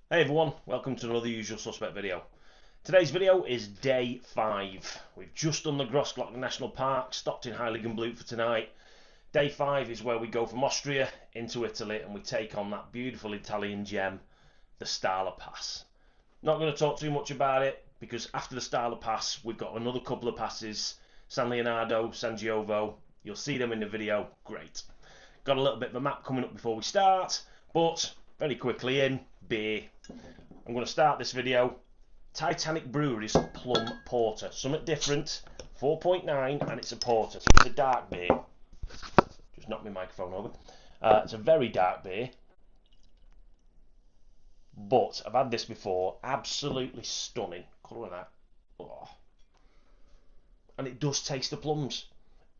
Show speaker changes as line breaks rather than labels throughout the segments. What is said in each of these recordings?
Hey everyone, welcome to another Usual Suspect video. Today's video is day 5. We've just done the Grossglockner National Park, stopped in Heiligenblut for tonight. Day 5 is where we go from Austria into Italy and we take on that beautiful Italian gem, the Staller Pass. Not going to talk too much about it because after the Staller Pass we've got another couple of passes, San Leonardo, San Giovo. You'll see them in the video, great. Got a little bit of a map coming up before we start, but very quickly in beer. I'm going to start this video. Titanic Brewery's Plum Porter. Something different. 4.9 and it's a porter. So it's a dark beer. Just knocked my microphone over. It's a very dark beer. But I've had this before. Absolutely stunning. Colour of that. Oh. And it does taste the plums.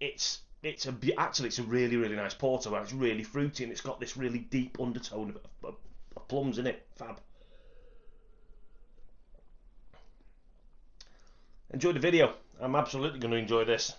Actually it's a really nice porter. It's really fruity and it's got this really deep undertone of plums in it. Fab. Enjoy the video. I'm absolutely going to enjoy this.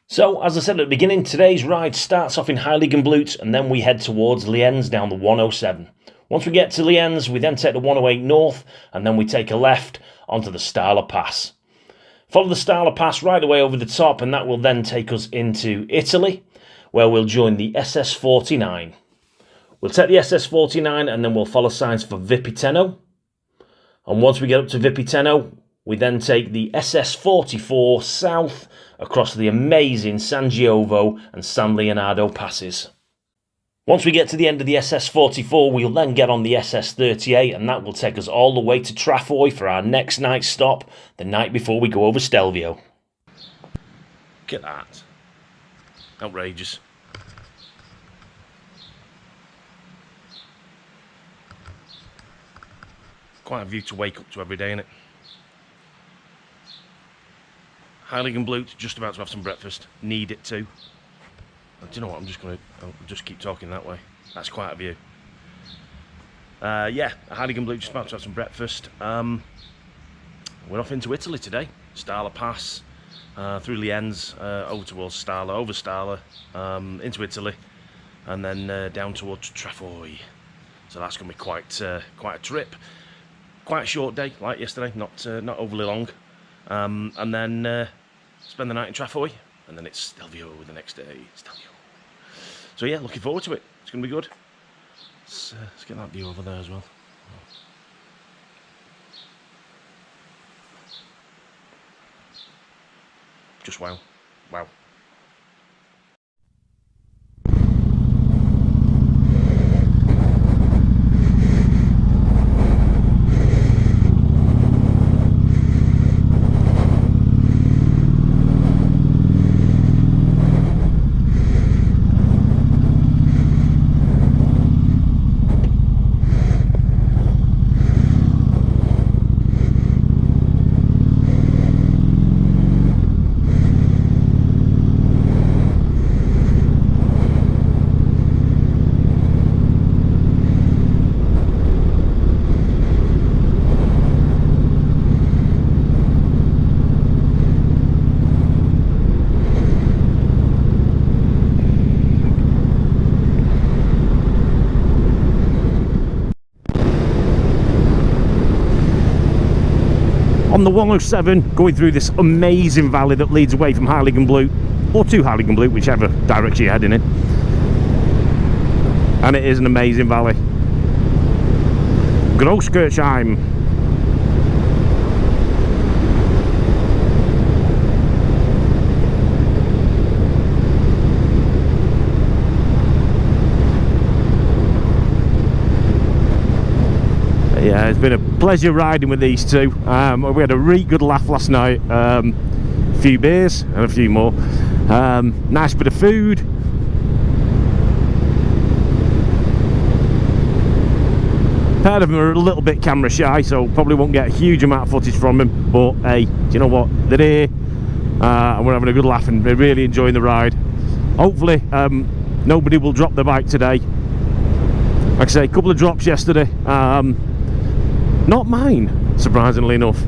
So, as I said at the beginning, today's ride starts off in Heiligenblut and then we head towards Lienz down the 107. Once we get to Lienz, we then take the 108 north and then we take a left onto the Staller Pass. Follow the Staller Pass right away over the top and that will then take us into Italy, where we'll join the SS49. We'll take the SS49 and then we'll follow signs for Vipiteno. And once we get up to Vipiteno, we then take the SS44 south across the amazing San Giovo and San Leonardo passes. Once we get to the end of the SS44, we'll then get on the SS38 and that will take us all the way to Trafoi for our next night's stop, the night before we go over Stelvio. Look at that. Outrageous. Quite a view to wake up to every day, innit? Heiligenblut, just about to have some breakfast. Need it too. Do you know what? I'll just keep talking that way. That's quite a view. Yeah, Heiligenblut, just about to have some breakfast. We're off into Italy today. Staller Pass, through Lienz, over towards Staller, over Staller, into Italy, and then down towards Trafoi. So that's going to be quite a trip. Quite a short day, like yesterday, not overly long. And then spend the night in Trafoi, and then it's Stelvio the next day. Stelvio. So yeah, looking forward to it. It's going to be good. Let's get that view over there as well. Just wow. Wow. On the 107, going through this amazing valley that leads away from Heiligenblut, or to Heiligenblut, whichever direction you're heading in. And it is an amazing valley. Großkirchheim. Yeah, it's been a pleasure riding with these two. We had a really good laugh last night. A few beers and a few more. Nice bit of food. Pair of them are a little bit camera shy, so probably won't get a huge amount of footage from them, but hey, do you know what, they're here, and we're having a good laugh and we're really enjoying the ride. Hopefully nobody will drop the bike today. Like I say, a couple of drops yesterday, not mine, surprisingly enough,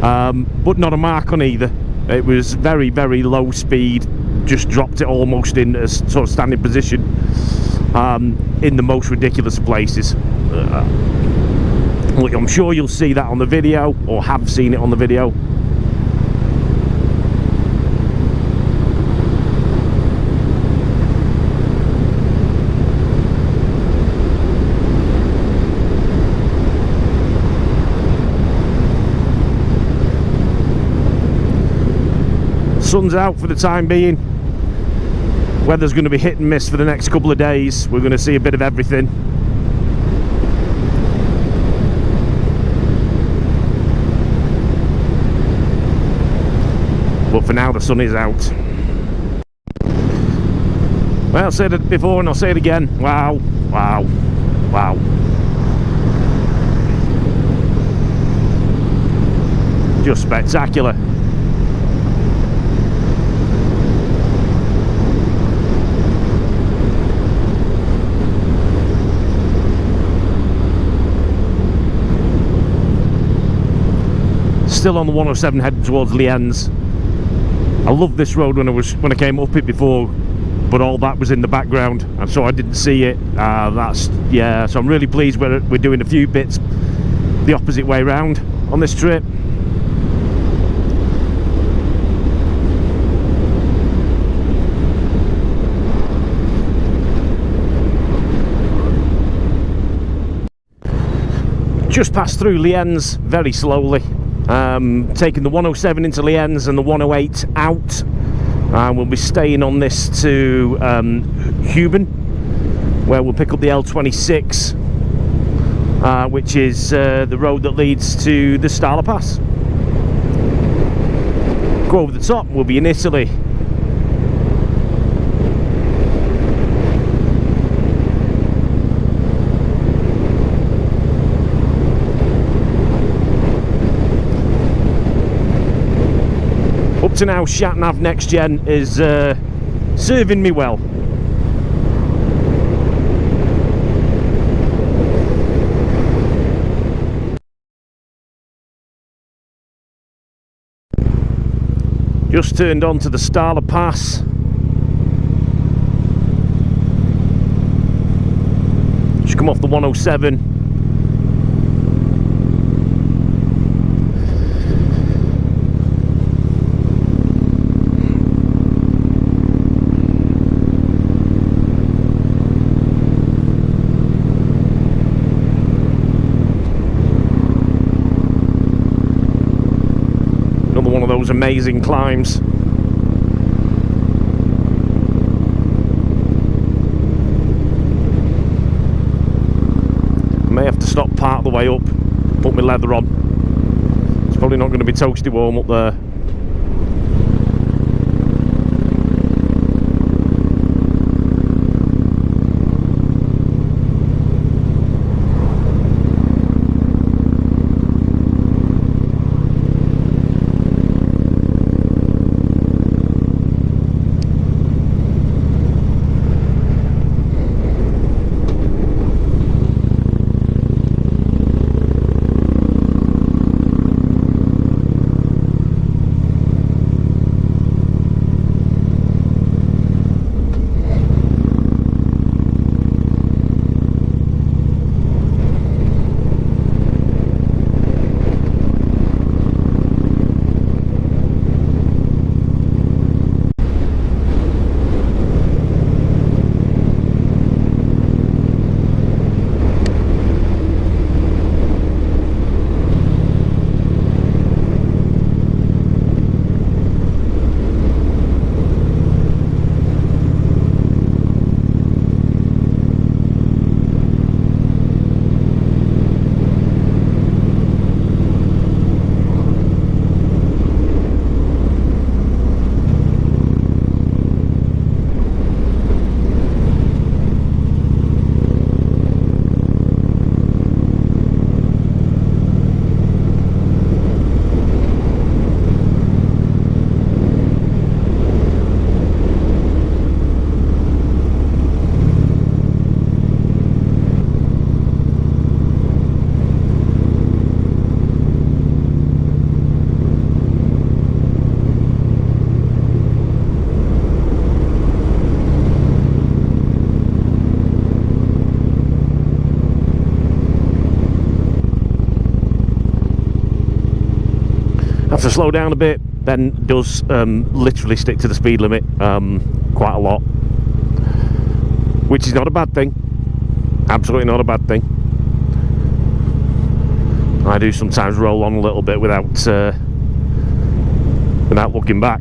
but not a mark on either. It was very, very low speed, just dropped it almost in a sort of standing position, in the most ridiculous places. Look, I'm sure you'll see that on the video, or have seen it on the video. Sun's out for the time being. Weather's going to be hit and miss for the next couple of days. We're going to see a bit of everything. But for now, the sun is out. Well, I said it before and I'll say it again. Wow, wow, wow. Just spectacular. Still on the 107 heading towards Lienz. I loved this road when I came up it before, but all that was in the background, and so I didn't see it. So I'm really pleased we're doing a few bits the opposite way round on this trip. Just passed through Lienz very slowly. Taking the 107 into Lienz and the 108 out. We'll be staying on this to Huben, where we'll pick up the L26, which is the road that leads to the Staller Pass. Go over the top, we'll be in Italy. Up to now, SatNav Next Gen is serving me well. Just turned on to the Staller Pass. Just come off the 107. One of those amazing climbs. I may have to stop part of the way up, put my leather on. It's probably not going to be toasty warm up there. have to slow down a bit. Ben does literally stick to the speed limit quite a lot, which is not a bad thing. Absolutely not a bad thing. I do sometimes roll on a little bit without looking back.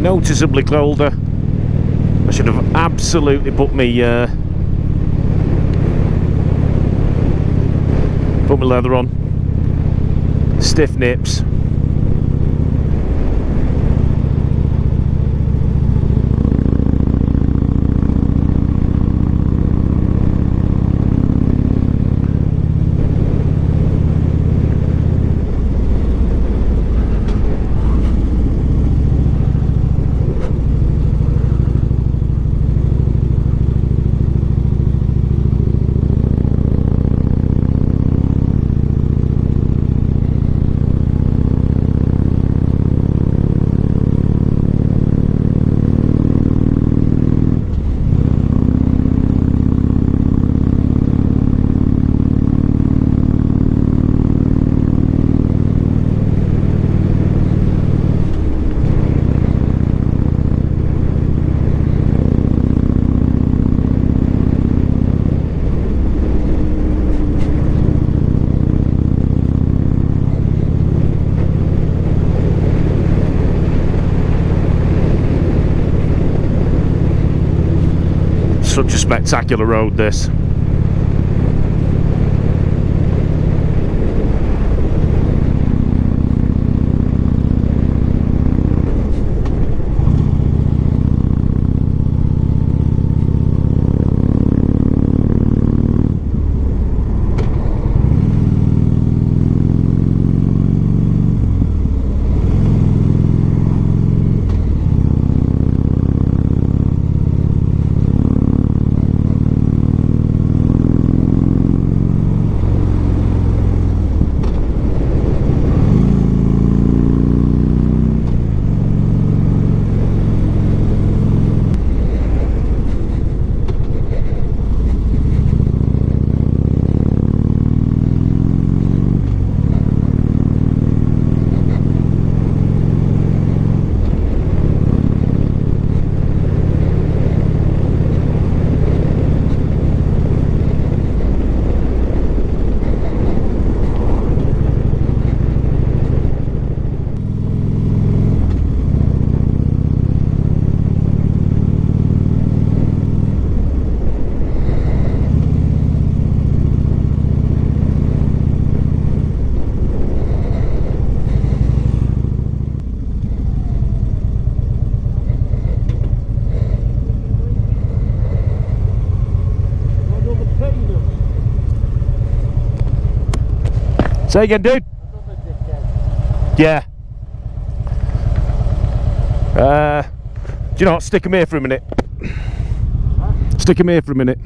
Noticeably colder. I should have absolutely put me leather on. Stiff nips. Such a spectacular road, this. Say again, dude. Yeah. Do you know what? Stick him here for a minute. Stick him here for a minute.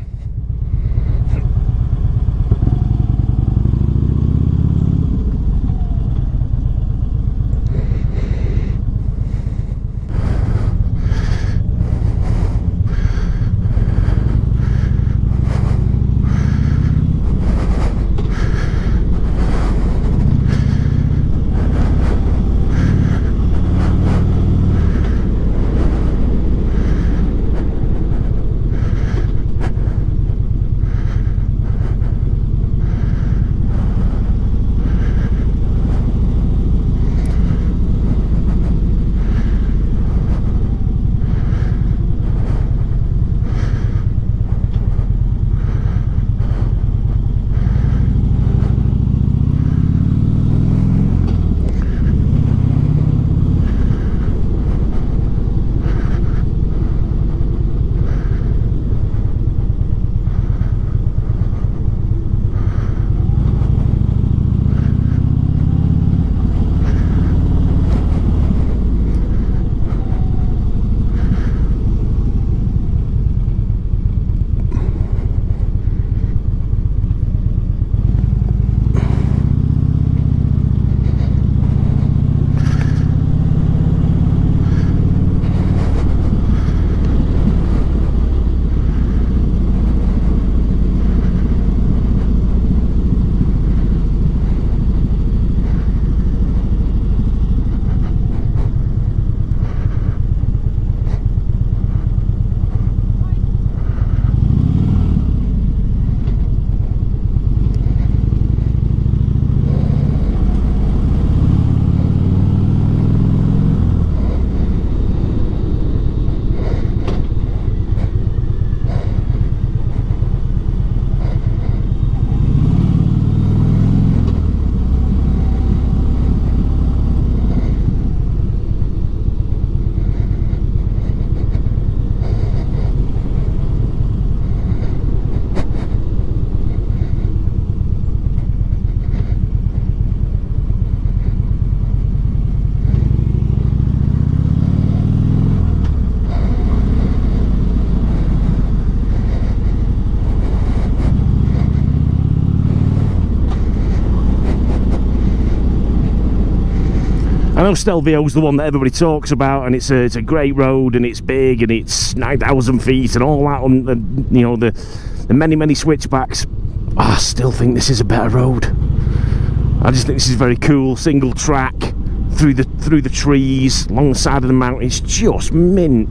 I know Stelvio's the one that everybody talks about, and it's a great road, and it's big, and it's 9,000 feet, and all that, and you know, the many switchbacks. I still think this is a better road. I just think this is very cool, single track through the trees, along the side of the mountain. It's just mint.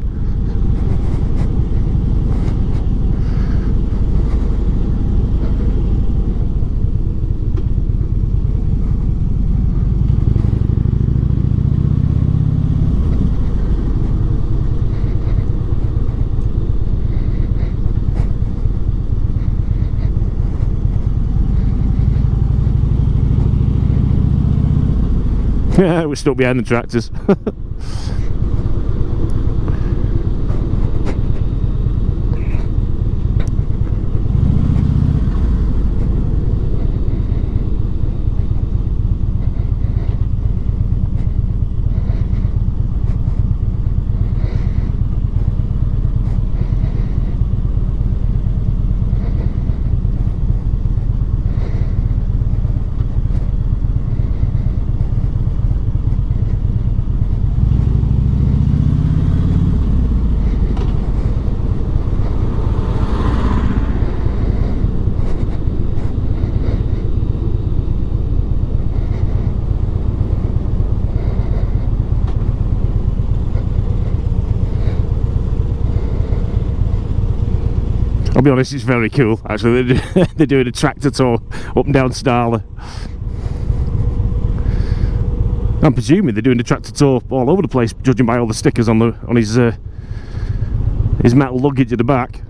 Yeah, we're stuck behind the tractors. I'll be honest, it's very cool. Actually, they're doing a tractor tour up and down Staller. I'm presuming they're doing a tractor tour all over the place, judging by all the stickers on his metal luggage at the back.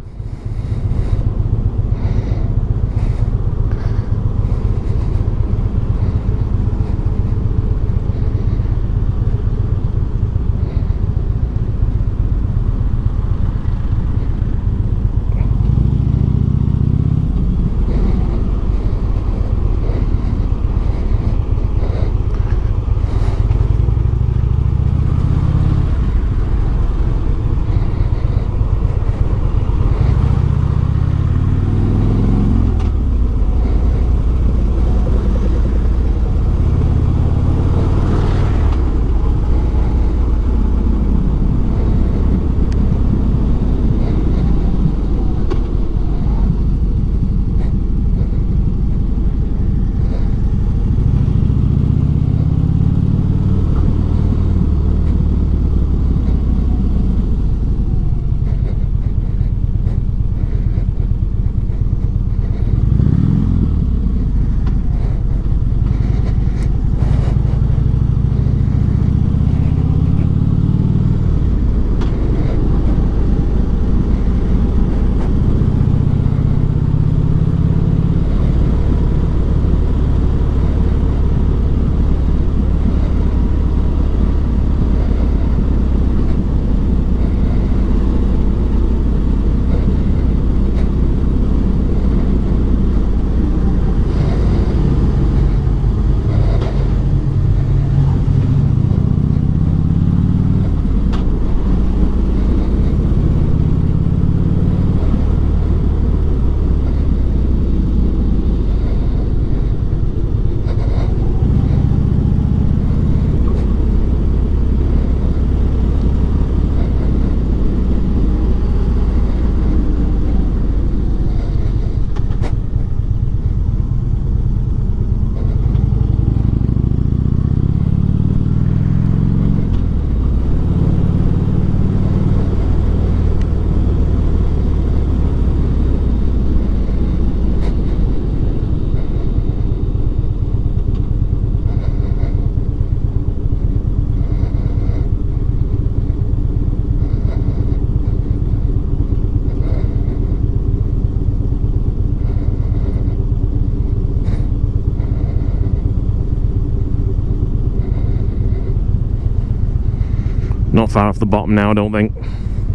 not far off the bottom now, I don't think,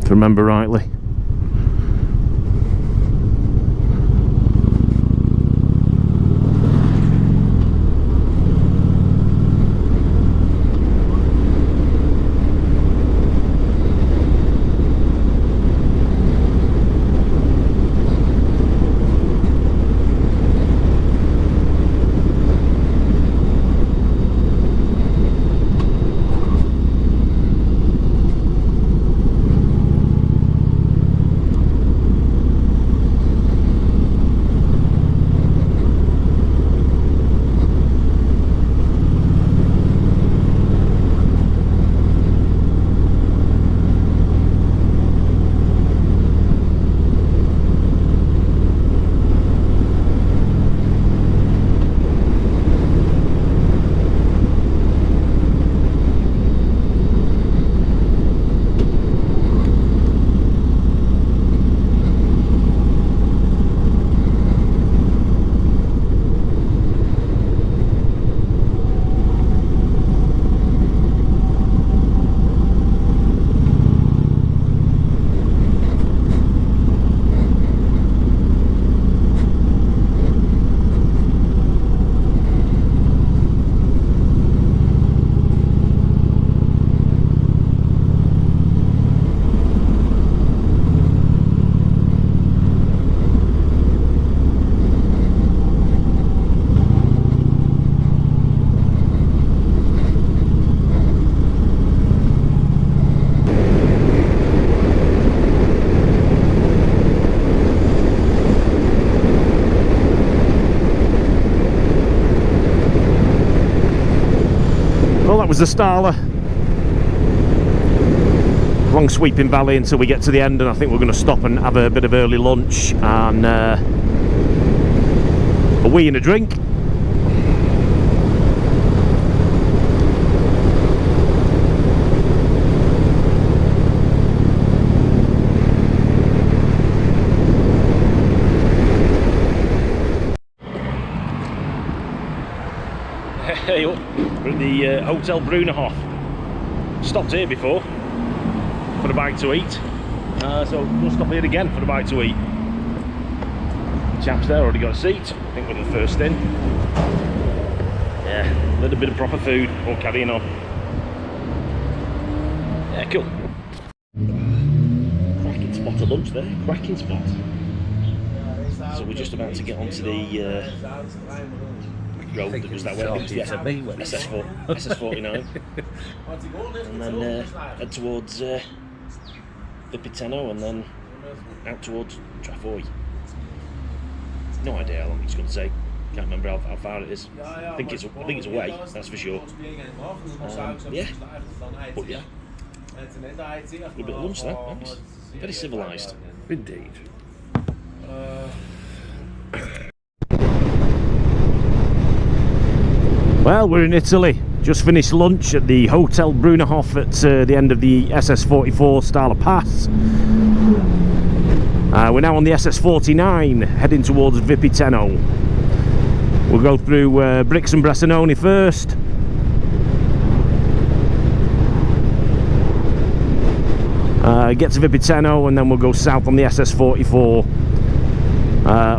if I remember rightly. Was the Staller. Long sweeping valley until we get to the end, and I think we're going to stop and have a bit of early lunch and a wee and a drink. Hey up, we're at the Hotel Brunerhof. Stopped here before for a bite to eat, so we'll stop here again for a bite to eat. The chaps there already got a seat. I think we're the first in. Yeah, a little bit of proper food or carrying on. Yeah, cool. Cracking spot of lunch there, cracking spot. So we're just about to get onto the road that was that way. SS49, and then head towards Vipiteno and then out towards Trafoi. No idea how long it's going to take. Can't remember how far it is. I think it's away. That's for sure. Yeah, but yeah, a little bit of lunch there. Nice. Very civilised.
Indeed.
Well, we're in Italy. Just finished lunch at the Hotel Brunerhof at the end of the SS44 Staller Pass. We're now on the SS49, heading towards Vipiteno. We'll go through Brix and Bressanone first. Get to Vipiteno, and then we'll go south on the SS44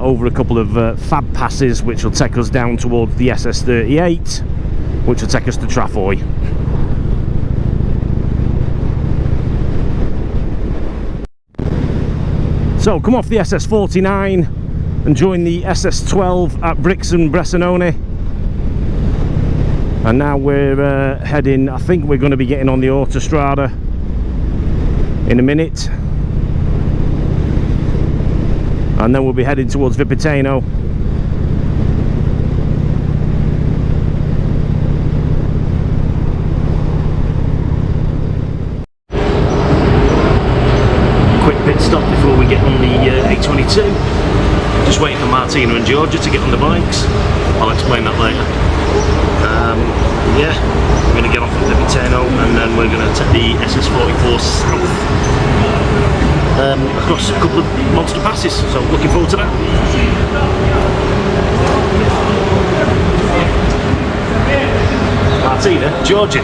over a couple of fab passes, which will take us down towards the SS38, which will take us to Trafoi. So come off the SS49 and join the SS12 at Brix and Bressanone. And now we're heading, I think we're going to be getting on the Autostrada in a minute. And then we'll be heading towards Vipiteno. Quick pit stop before we get on the A22. Just waiting for Martina and Georgia to get on the bikes. I'll explain that later. Yeah, we're going to get off at Vipiteno and then we're going to take the SS44 south. Across a couple of monster passes, so looking forward to that. Martina, Georgia.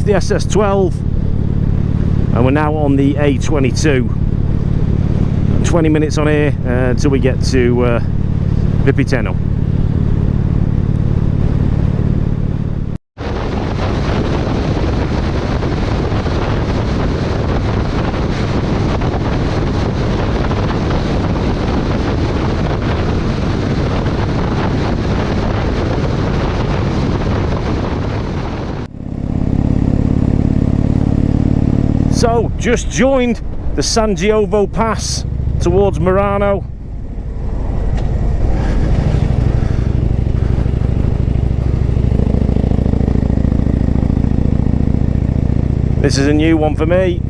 off the SS12 and we're now on the A22. 20 minutes on here until we get to Vipiteno. So, just joined the San Giovo Pass towards Murano. This is a new one for me.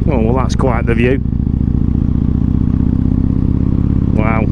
Oh, well, that's quite the view. Wow.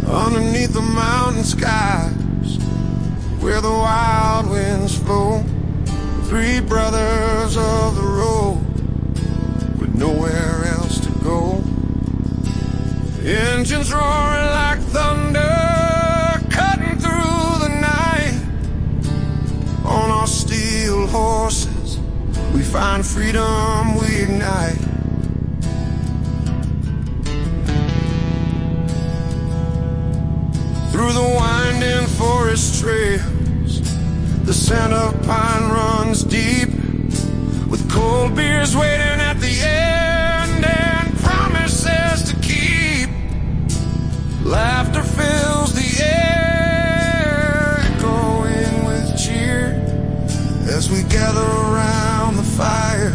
Underneath the mountain skies, where the wild winds flow, three brothers of the road, with nowhere else to go. Engines roaring like thunder, cutting through the night. On our steel horses, we find freedom, we ignite. Through the winding forest trails, the scent of pine runs deep. with cold beers waiting at the end and promises to keep. Laughter fills the air, echoing with cheer, as we gather around the fire,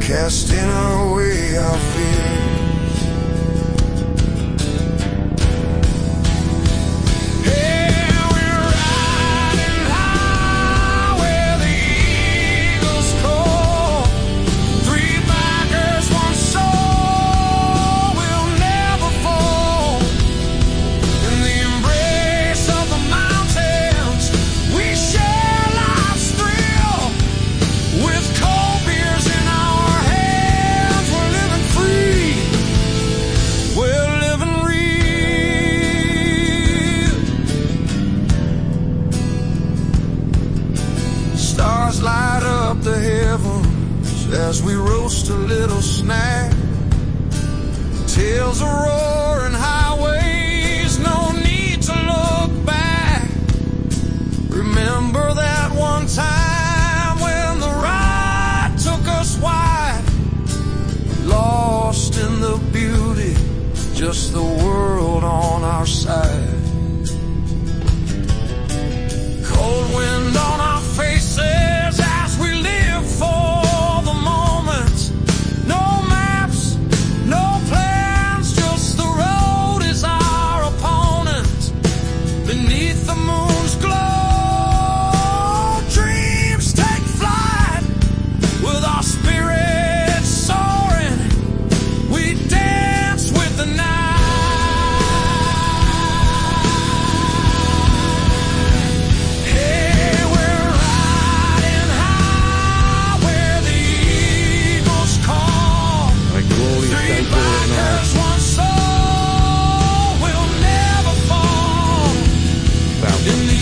casting away our fears. Light up the heavens as we roast a little snack. Tales are roaring highways, no need to look back. Remember that one time when the ride took us wide, lost in the beauty, just the world on our side. Cold wind on our faces as we live for the moment. No maps, no plans, just the road is our opponent. Beneath the moon's glow, dreams take flight. With our spirits soaring, we dance with the night.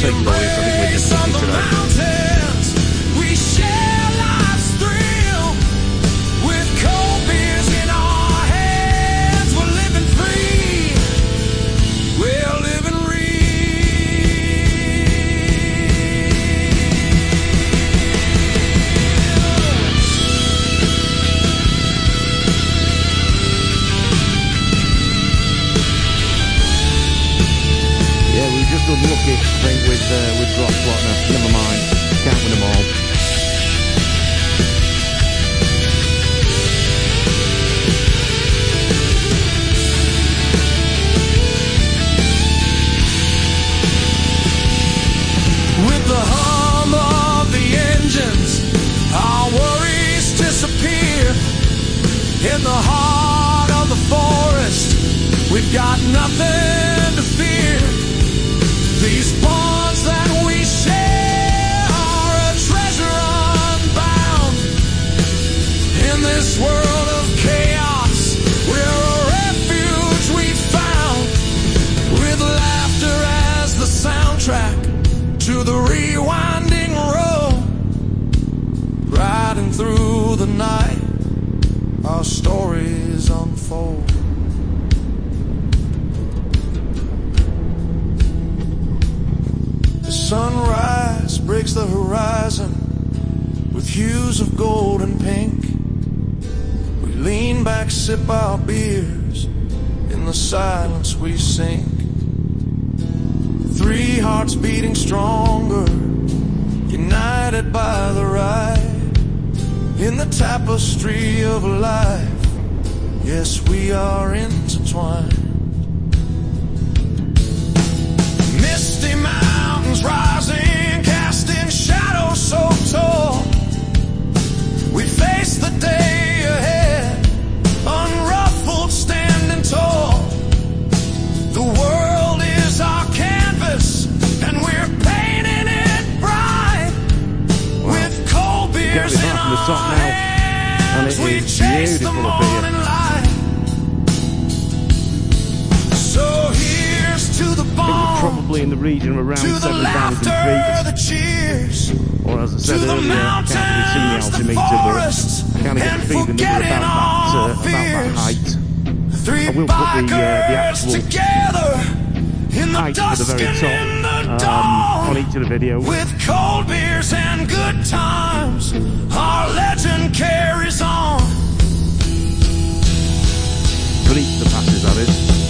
Taking away, so I think we're just looking today.
We share life's thrill with cold beers in our hands. We're living free. We're living
Just unlucky, I think, with drop plotter. Never mind, can't win them all.
with the hum of the engines, our worries disappear. In the heart of the forest, we've got nothing to fear. These bonds that we share are a treasure unbound. In this world of chaos, we're a refuge we found. With laughter as the soundtrack to the rewinding road, riding through the night, our stories unfold. Sunrise breaks the horizon with hues of gold and pink. We lean back, sip our beers, in the silence we sink. Three hearts beating stronger, united by the ride, in the tapestry of life. Yes, we are intertwined. Misty mountains rising, casting shadows so tall. We face the day ahead, unruffled, standing tall. The world is our canvas, and we're painting it bright. With cold beers in our hands, we chase the morning light. So here's to the bond,
probably in the region of around 7,000 feet. Or as I said earlier, I can't really see the altimeter, but I kind of get the feeling that we're about that height. I will put the actual height for the very top on each of the videos.
With cold beers and good times, our legend carries on.
For each of the passes, that is.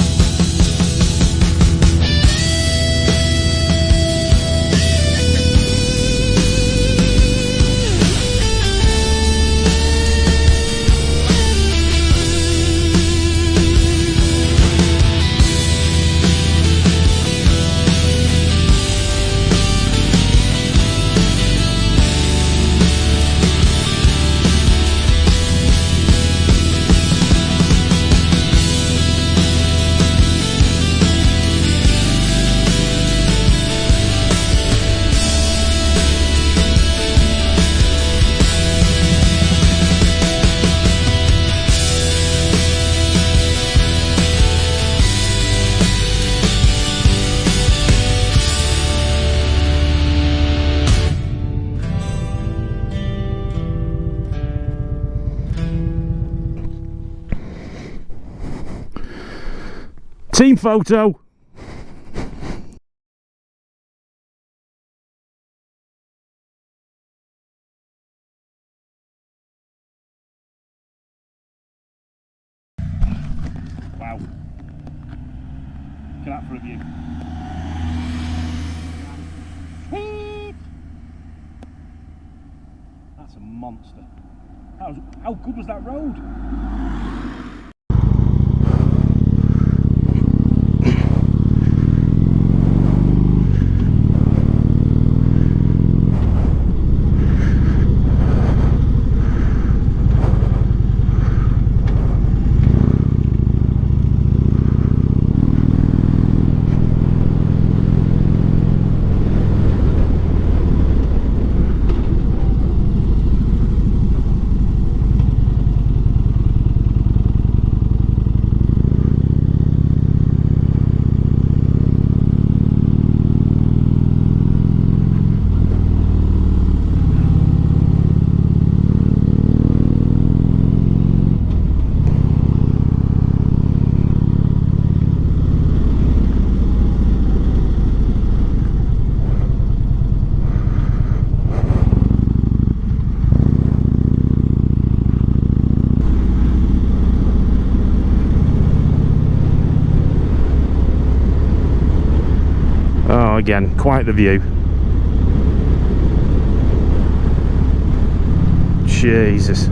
Team photo. Wow. Look at that for a view. Sweet. That's a monster. How good was that road? Oh, again, quite the view. Jesus.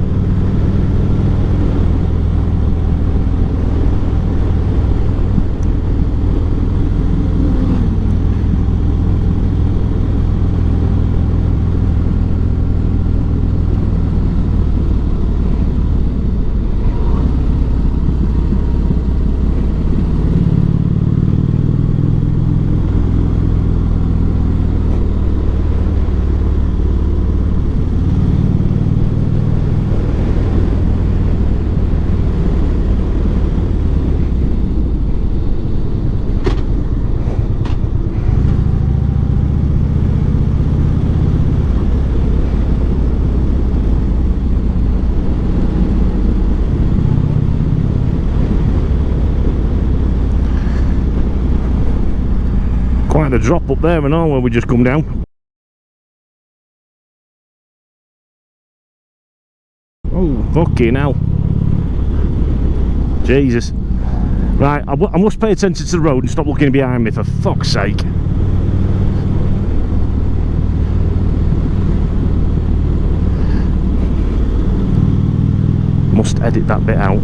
Quite a drop up there and all where we just come down. Oh, fucking hell. Jesus. Right, I must pay attention to the road and stop looking behind me, for fuck's sake. Must edit that bit out.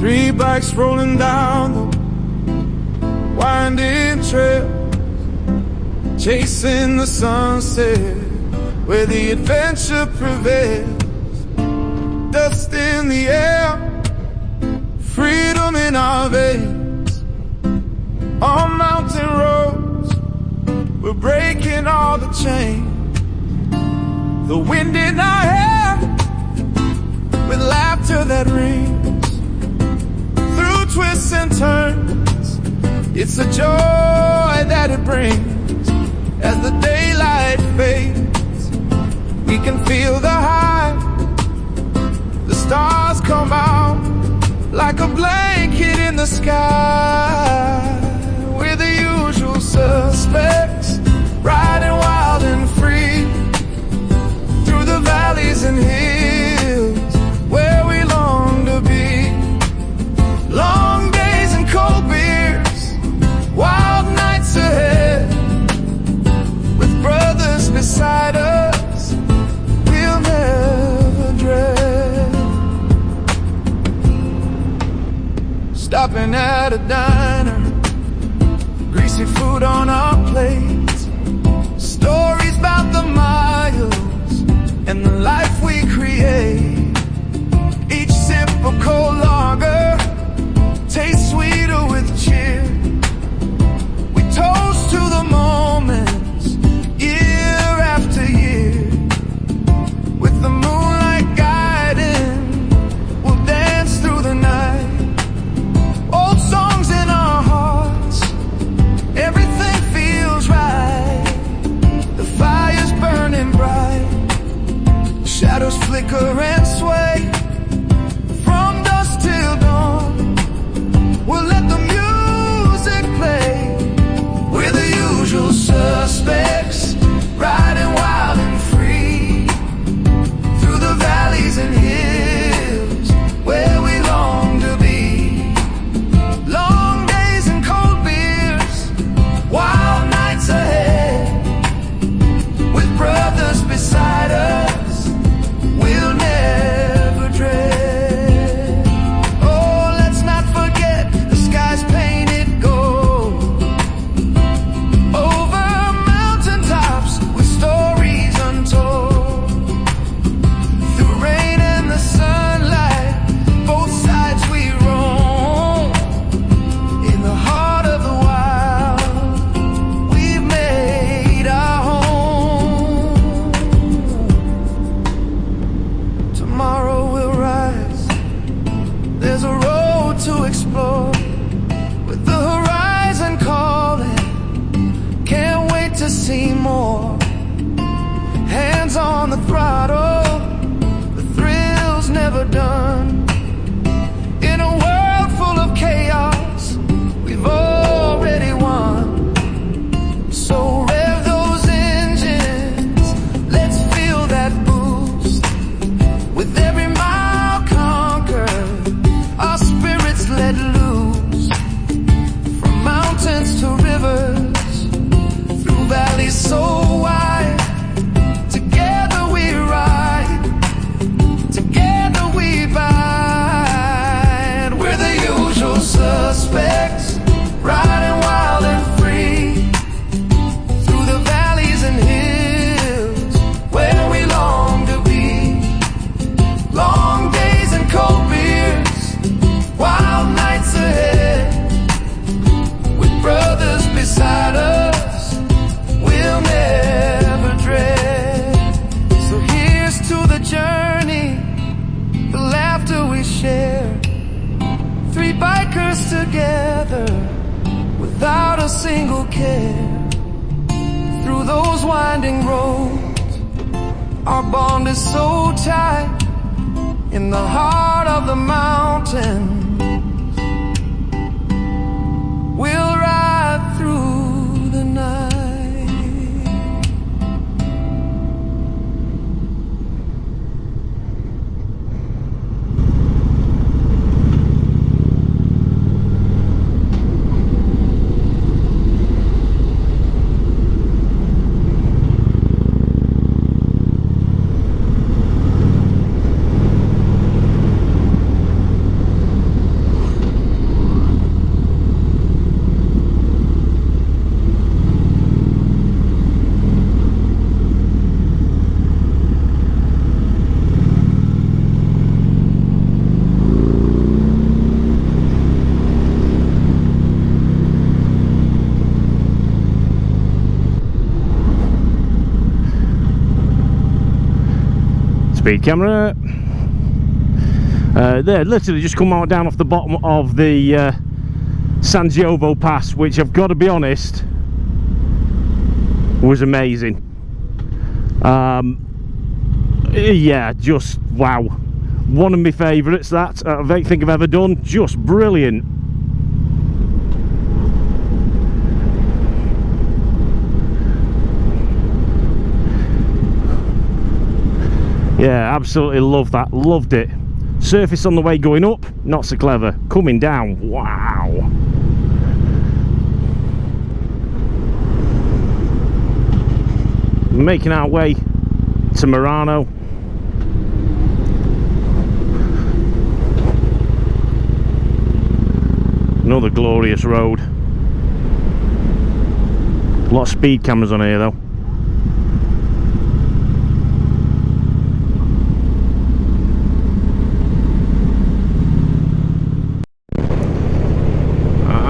Three bikes rolling down the winding trail, chasing the sunset where the adventure prevails. Dust in the air, freedom in our veins. On mountain roads, we're breaking all the chains. The wind in our hair, with laughter that rings through twists and turns. It's the joy that it brings. As the daylight fades, we can feel the high. The stars come out like a blanket in the sky. We're the usual suspects, riding wild and free through the valleys and hills where we long to be. Long days and cold beers, wild nights ahead. With brothers beside us, we'll never dread. Stopping at a diner, greasy food on our plates. Stories about the miles and the life we create. Each sip of cold lager tastes sweeter with cheer. We toast to the moments, year after year. With the moonlight guiding, we'll dance through the night. Old songs in our hearts, everything feels right. The fire's burning bright, shadows flicker and sway. From dusk till dawn, we'll let the music play. We're the usual suspects, riding wild and free through the valleys and hills where we long to be. Long days and cold beers, wild nights ahead. With brothers beside us, we'll never dread. Oh, let's not forget the sky's painted gold. Over mountaintops with stories untold. Through rain and the sunlight, both sides we roam. In the heart of the wild, we've made our home. Tomorrow will rise, there's a road to explore. With the horizon calling, can't wait to see more. Hands on the throttle, the thrill's never done. In a world full of chaos, we've already won. So rev those engines, let's feel that boost. With every mile conquered, our spirits let loose. From mountains to rivers, through valleys so wide. Together we ride, together we bind. We're the usual suspects, riding wild and free through the valleys and hills where we long to be. Long days and cold beers, wild nights ahead. With brothers beside us, we'll never dread. So here's to the journey, the laughter we share. Three bikers together, without a single care. Through those winding roads, our bond is so tight. In the heart of the mountain, we'll ride through the night.
Speed camera. They're literally just come out down off the bottom of the San Giovo Pass, which I've got to be honest was amazing. Yeah, just wow, one of my favourites that I think I've ever done. Just brilliant. Yeah, absolutely love that, loved it. Surface on the way going up, not so clever. Coming down, wow. Making our way to Murano. Another glorious road. A lot of speed cameras on here though.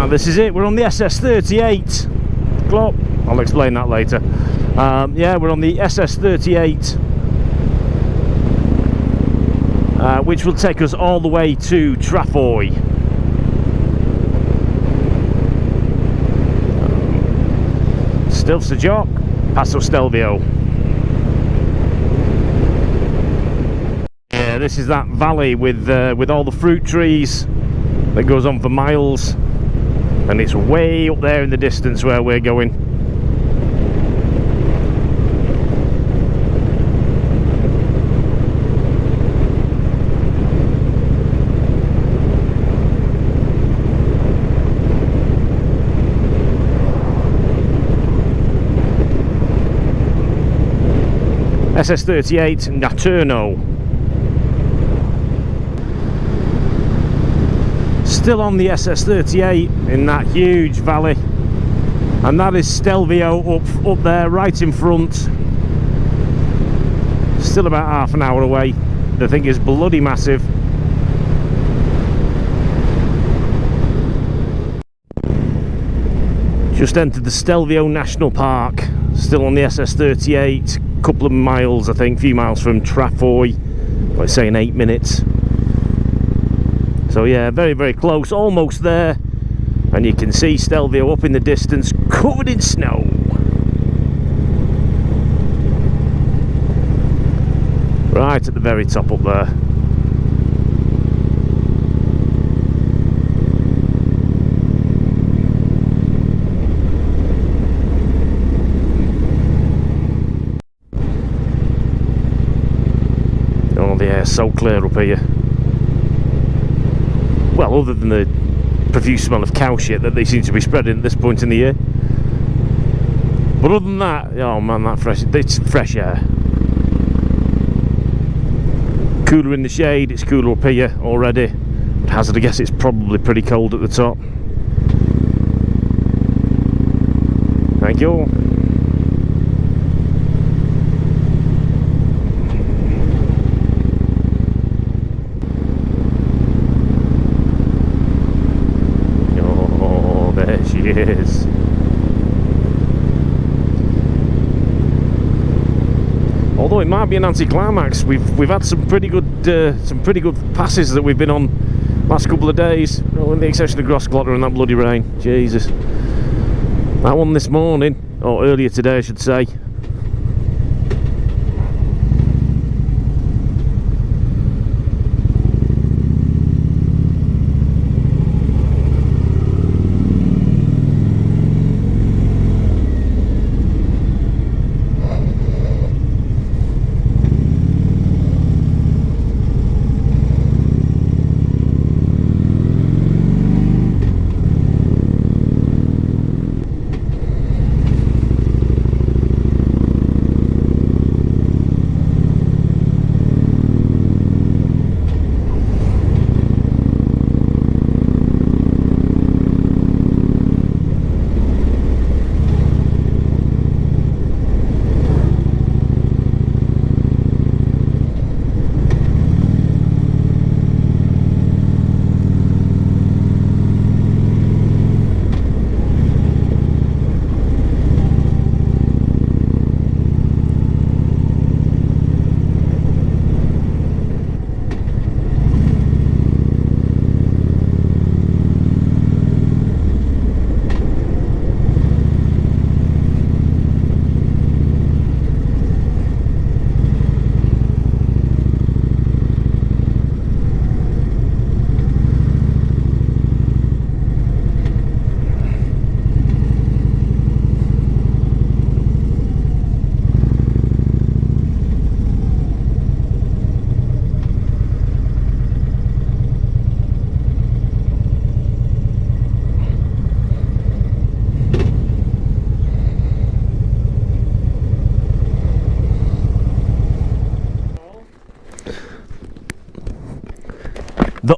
This is it, we're on the SS38. Clock. I'll explain that later. Yeah, we're on the SS38, which will take us all the way to Trafoi. Staller San Giovo Passes Stelvio. Yeah, this is that valley with all the fruit trees that goes on for miles. And it's way up there in the distance where we're going. SS38 Naturno. Still on the SS38 in that huge valley, and that is Stelvio up there right in front. Still about half an hour away. The thing is bloody massive. Just entered the Stelvio National Park. Still on the SS38, couple of miles I think, few miles from Trafoi, let's say in 8 minutes. So yeah, very very close, almost there, and you can see Stelvio up in the distance, covered in snow. Right at the very top up there. Oh, the air's so clear up here. Well, other than the profuse smell of cow shit that they seem to be spreading at this point in the year. But other than that, oh man, it's fresh air. Cooler in the shade, it's cooler up here already. I'd hazard a guess it's probably pretty cold at the top. Thank you. Is. Although it might be an anticlimax, we've had some pretty good passes that we've been on last couple of days, with the exception of Grossklotter and that bloody rain. Jesus, that one this morning, or earlier today I should say.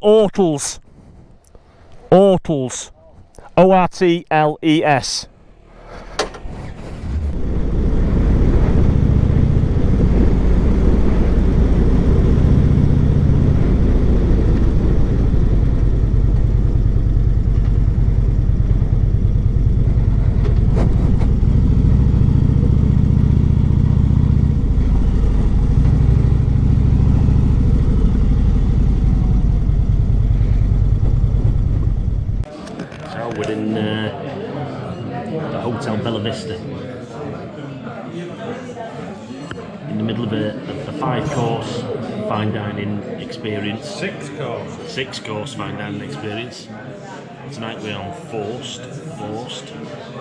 Ortles. Ortles. O-R-T-L-E-S.
We're in the Hotel Bella Vista, in the middle of a 5-course fine dining experience. 6-course fine dining experience. Tonight we're on Forced,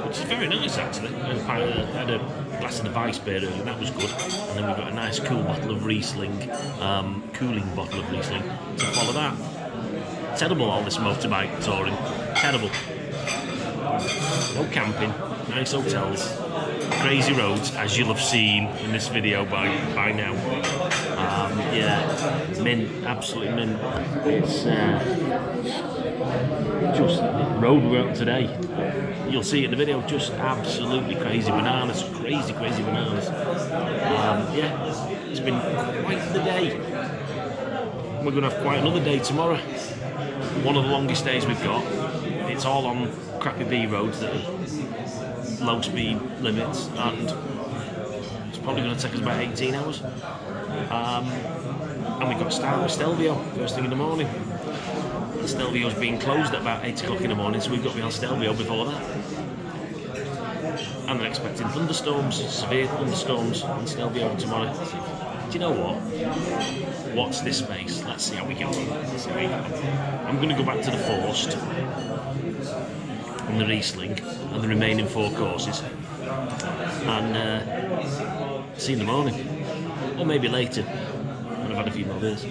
which is very nice actually. I had a glass of the Weiss beer earlier, and that was good. And then we've got a nice cool bottle of Riesling, cooling bottle of Riesling to follow that. Terrible all this motorbike touring, terrible. No camping, nice hotels, crazy roads, as you'll have seen in this video by now. Yeah, mint, absolutely mint. It's just the road we're on today. You'll see it in the video, just absolutely crazy bananas, crazy bananas. Yeah, it's been quite the day. We're going to have quite another day tomorrow. One of the longest days we've got. It's all on crappy B roads that are low speed limits, and it's probably going to take us about 18 hours. And we've got to start with Stelvio first thing in the morning. And Stelvio's been closed at about 8 o'clock in the morning, so we've got to be on Stelvio before that. And they're expecting thunderstorms, severe thunderstorms on Stelvio tomorrow. Do you know what? What's this space? Let's see how we go. I'm going to go back to the Forced and the Riesling and the remaining 4 courses, and see you in the morning, or maybe later when I've had a few more beers.